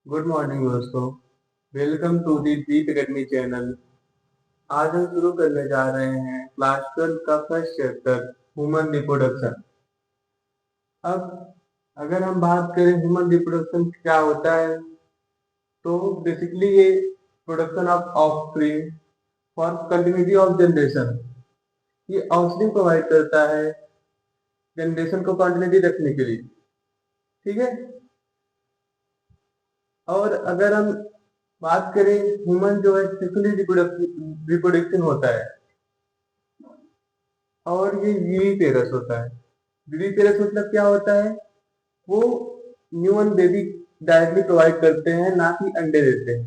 Good morning दोस्तों। Welcome to the Deep Academy channel. आज हम शुरू करने जा रहे हैं क्लास 12 का फर्स्ट चैप्टर ह्यूमन रिप्रोडक्शन। अब अगर हम बात करें ह्यूमन रिप्रोडक्शन क्या होता है, तो बेसिकली ये production of offspring for continuity of generation. ये ऑफस्प्रिंग प्रोवाइड करता है जनरेशन को कंटिन्यूटी रखने के लिए। ठीक है। और अगर हम बात करें ह्यूमन जो है सेक्सुअली रिप्रोडक्शन होता है और ये यूनिपेरस होता है। यूनिपेरस मतलब क्या होता है? वो न्यूअन बेबी डायरेक्टली प्रोवाइड करते हैं, ना कि अंडे देते हैं।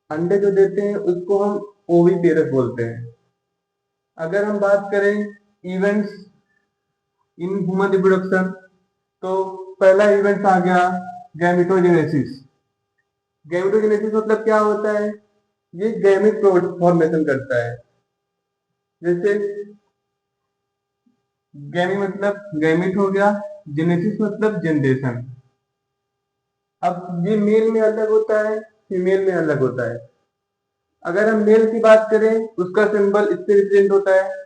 अंडे जो देते हैं उसको हम ओविपेरस बोलते हैं। अगर हम बात करें इवेंट्स इन ह्यूमन रिप्रोडक्शन, तो पहला इवेंट आ गया गैमेटोजेनेसिस। गैमेटोजेनेसिस मतलब क्या होता है? ये गैमेट फॉर्मेशन करता है। जैसे गैमी मतलब गैमेट हो गया, जेनेसिस मतलब जनरेशन। अब ये मेल में अलग होता है, फीमेल में अलग होता है। अगर हम मेल की बात करें, उसका सिंबल इससे रिप्रेजेंट होता है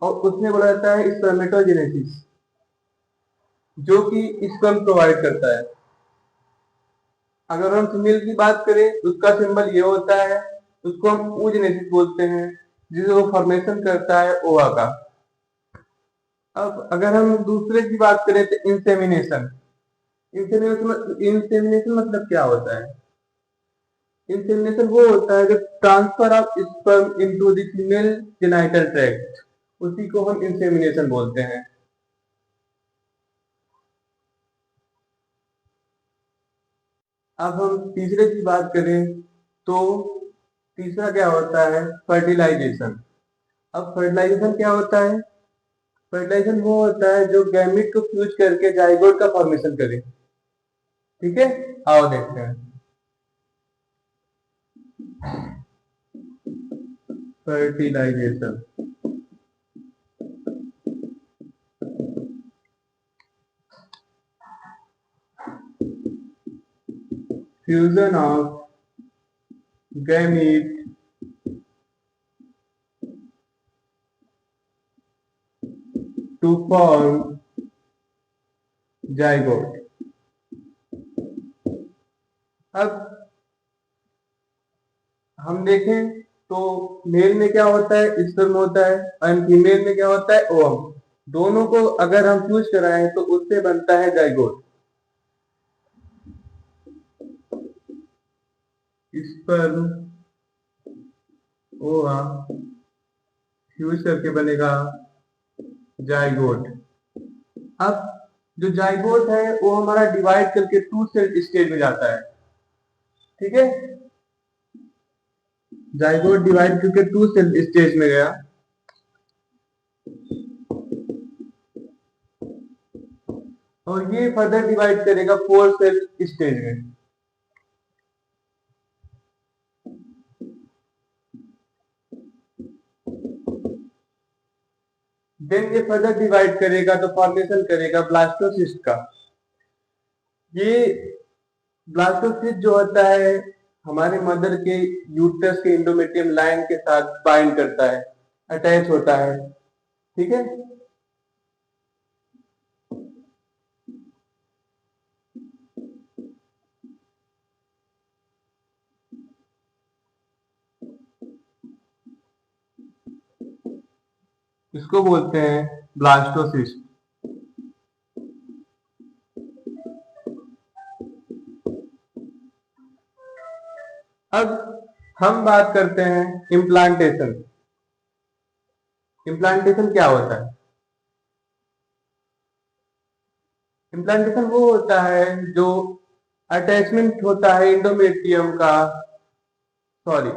और उसमें बोला जाता है स्पर्मेटोजेनेसिस, जो कि स्पर्म प्रोवाइड करता है। अगर हम फीमेल की बात करें, उसका सिंबल ये होता है, उसको हम oogenesis बोलते हैं, जिसे वो फॉर्मेशन करता है ओवा का। अब अगर हम दूसरे की बात करें तो इंसेमिनेशन। इंसेमिनेशन मतलब क्या होता है? इंसेमिनेशन वो होता है जब transfer of sperm into the female genital tract, उसी को हम इंसेमिनेशन बोलते हैं। अब हम तीसरे की बात करें, तो तीसरा क्या होता है? फर्टिलाइजेशन। अब फर्टिलाइजेशन क्या होता है? फर्टिलाइजेशन वो होता है जो गैमेट को फ्यूज करके जाइगोट का फॉर्मेशन करे। ठीक है, आओ देखते हैं fertilisation. Fusion of gamete to form zygote. अब हम देखें तो मेल में क्या होता है? स्पर्म होता है, और फीमेल में क्या होता है? ओवम। दोनों को अगर हम फ्यूज कराएं तो उससे बनता है जाइगोट। स्पर्म ओवा फ्यूज करके बनेगा जाइगोट। अब जो जाइगोट है वो हमारा डिवाइड करके टू सेल स्टेज में जाता है। ठीक है, जाइगोट डिवाइड करके टू सेल स्टेज में गया, और ये फर्दर डिवाइड करेगा फोर सेल स्टेज में। देन ये फर्दर डिवाइड करेगा तो फॉर्मेशन करेगा ब्लास्टोसिस्ट का। ये ब्लास्टोसिस्ट जो होता है हमारे मदर के यूट्रस के इंडोमेट्रियम लाइन के साथ बाइंड करता है, अटैच होता है। ठीक है। इसको बोलते हैं ब्लास्टोसिस्ट। अब हम बात करते हैं इम्प्लांटेशन। इम्प्लांटेशन क्या होता है? इम्प्लांटेशन वो होता है जो अटैचमेंट होता है इंडोमेट्रियम का, सॉरी,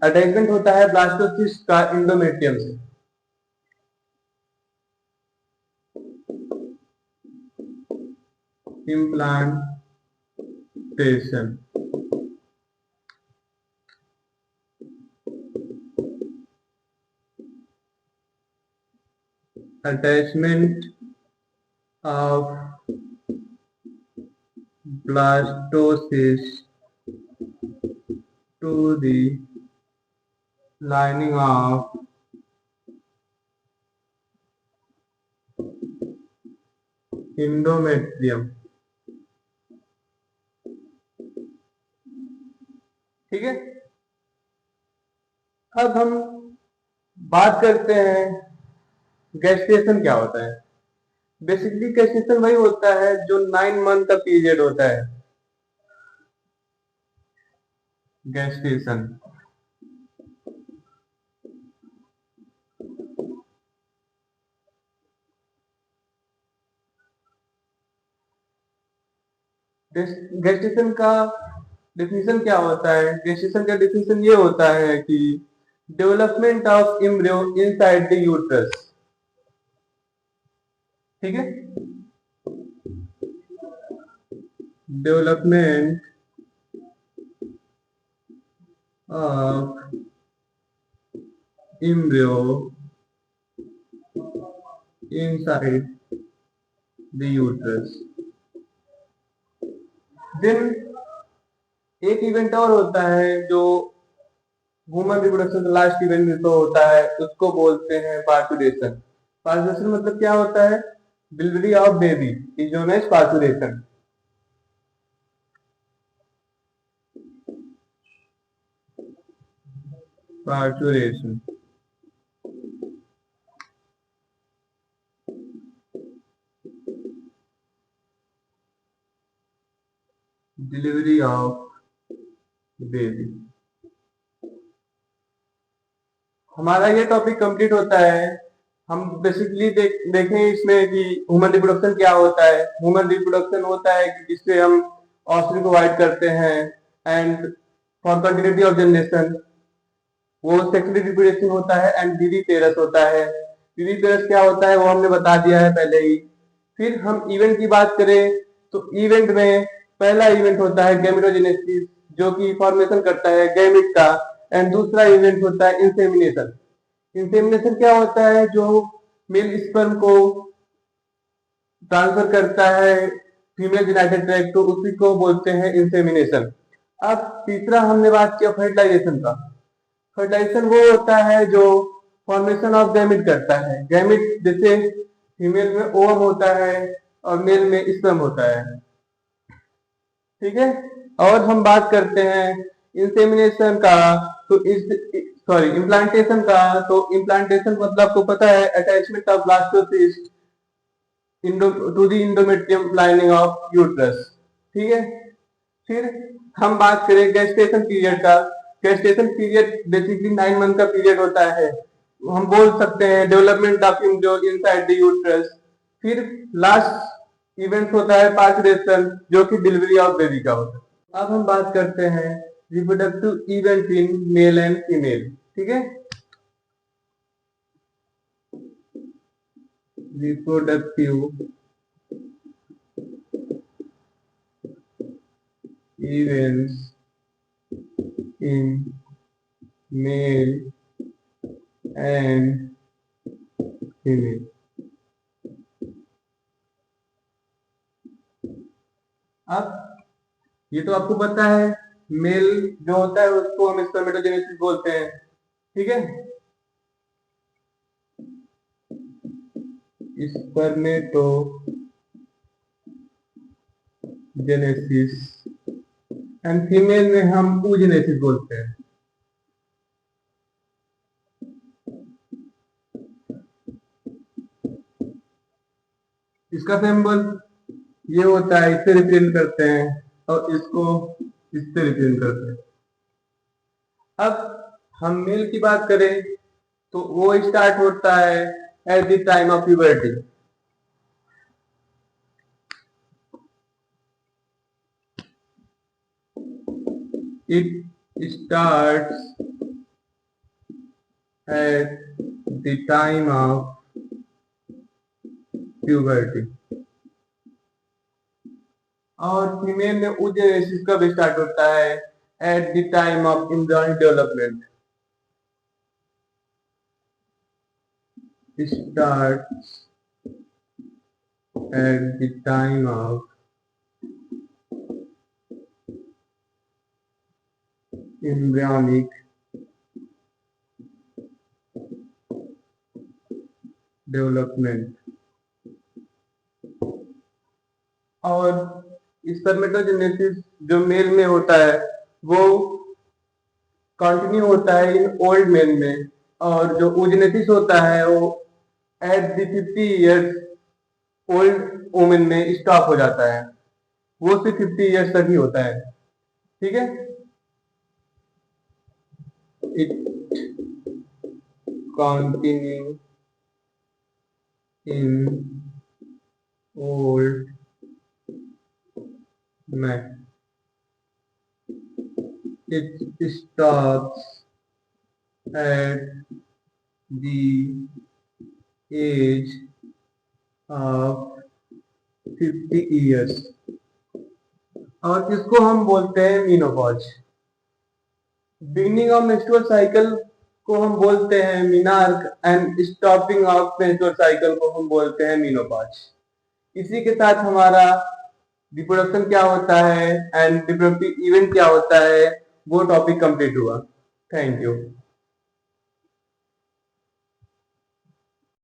अटैचमेंट होता है ब्लास्टोसिस्ट का इंडोमेट्रियम से। Implantation attachment of blastocyst to the lining of endometrium। ठीक है। अब हम बात करते हैं गैस्ट्रेशन क्या होता है। बेसिकली गैस्ट्रेशन वही होता है जो 9 मंथ का पीरियड होता है। गैस्ट्रेशन गैस्ट्रेशन का डेफिनेशन क्या होता है। गैस्ट्रेशन का डेफिनेशन ये होता है कि development of embryo inside the uterus. ठीक है। Development of embryo inside the uterus. Then एक इवेंट और होता है जो ह्यूमन रिप्रोडक्शन का लास्ट इवेंट तो होता है, उसको बोलते हैं पार्टुरेशन। पार्टुरेशन मतलब क्या होता है। Delivery of baby is known as parturition. Parturition delivery of baby. हमारा ये टॉपिक कंप्लीट होता है। हम बेसिकली देखें इसमें कि ह्यूमन रिप्रोडक्शन क्या होता है। ह्यूमन रिप्रोडक्शन होता है कि जिससे हम ऑस्ट्री प्रोवाइड करते हैं and for continuity of generation वो सेक्सुअली रिप्रोडक्शन होता है एंड विवी पेरस होता है। विवी पेरस क्या होता है वो हमने बता दिया है पहले ही। फिर हम इवेंट की बात करें तो इवेंट में पहला इवेंट होता है गैमेटोजेनेसिस जो कि फॉर्मेशन करता है गैमेट का। एंड दूसरा इवेंट होता है इंसेमिनेशन। इंसेमिनेशन क्या होता है जो मेल स्पर्म को ट्रांसफर करता है फीमेल जेनेटिक ट्रैक्ट, तो उसी को बोलते हैं इंसेमिनेशन। अब तीसरा हमने बात किया फर्टिलाइजेशन का। फर्टिलाइजेशन वो होता है जो फॉर्मेशन ऑफ गैमेट करता है। गैमेट जैसे फीमेल में ओवम होता है और मेल में स्पर्म होता है। ठीक है। और हम बात करते हैं इंसेमिनेशन का तो इस सॉरी इम्प्लांटेशन का। तो इम्प्लांटेशन मतलब आपको पता है attachment of blastocyst to the endometrium lining of uterus. ठीक है। फिर हम बात करें गेस्टेशन पीरियड का। गेस्टेशन पीरियड बेसिकली 9 मंथ का पीरियड होता है। हम बोल सकते हैं development of embryo inside the uterus. फिर लास्ट इवेंट होता है पार्टुरेशन जो कि डिलीवरी ऑफ बेबी का होता है। अब हम बात करते हैं reproductive event in male and female. ठीक है। Reproductive events in male and female। अब ये तो आपको पता है मेल जो होता है उसको हम स्पर्मेटोजेनेसिस बोलते हैं। ठीक है। स्पर्मेटोजेनेसिस एंड फीमेल में हम oogenesis बोलते हैं। इसका सिंबल ये होता है, इससे रिप्रेजेंट करते हैं और इसको इससे रिप्रेजेंट करते हैं। अब हम मेल की बात करें तो वो स्टार्ट होता है at the time of puberty. It starts at the time of puberty। और फीमेल में oogenesis कब स्टार्ट होता है at the time of embryonic development. Starts at the time of embryonic development. और स्पर्मेटोजेनेसिस जो मेल में होता है वो कंटिन्यू होता है इन ओल्ड मेल में, और जो oogenesis होता है वो at the 50 years old women में स्टॉप हो जाता है। वो सिर्फ 50 इयर्स तक ही होता है। ठीक है। It continue in old man, it stops at the age of 50 years, और इसको हम बोलते हैं menopause. Beginning of menstrual cycle को हम बोलते हैं menarche, and stopping of menstrual cycle को हम बोलते हैं मीनोपॉज। इसी के साथ हमारा रिप्रोडक्शन क्या होता है एंड रिप्रोडक्टिव इवेंट क्या होता है वो टॉपिक कंप्लीट हुआ। Thank you.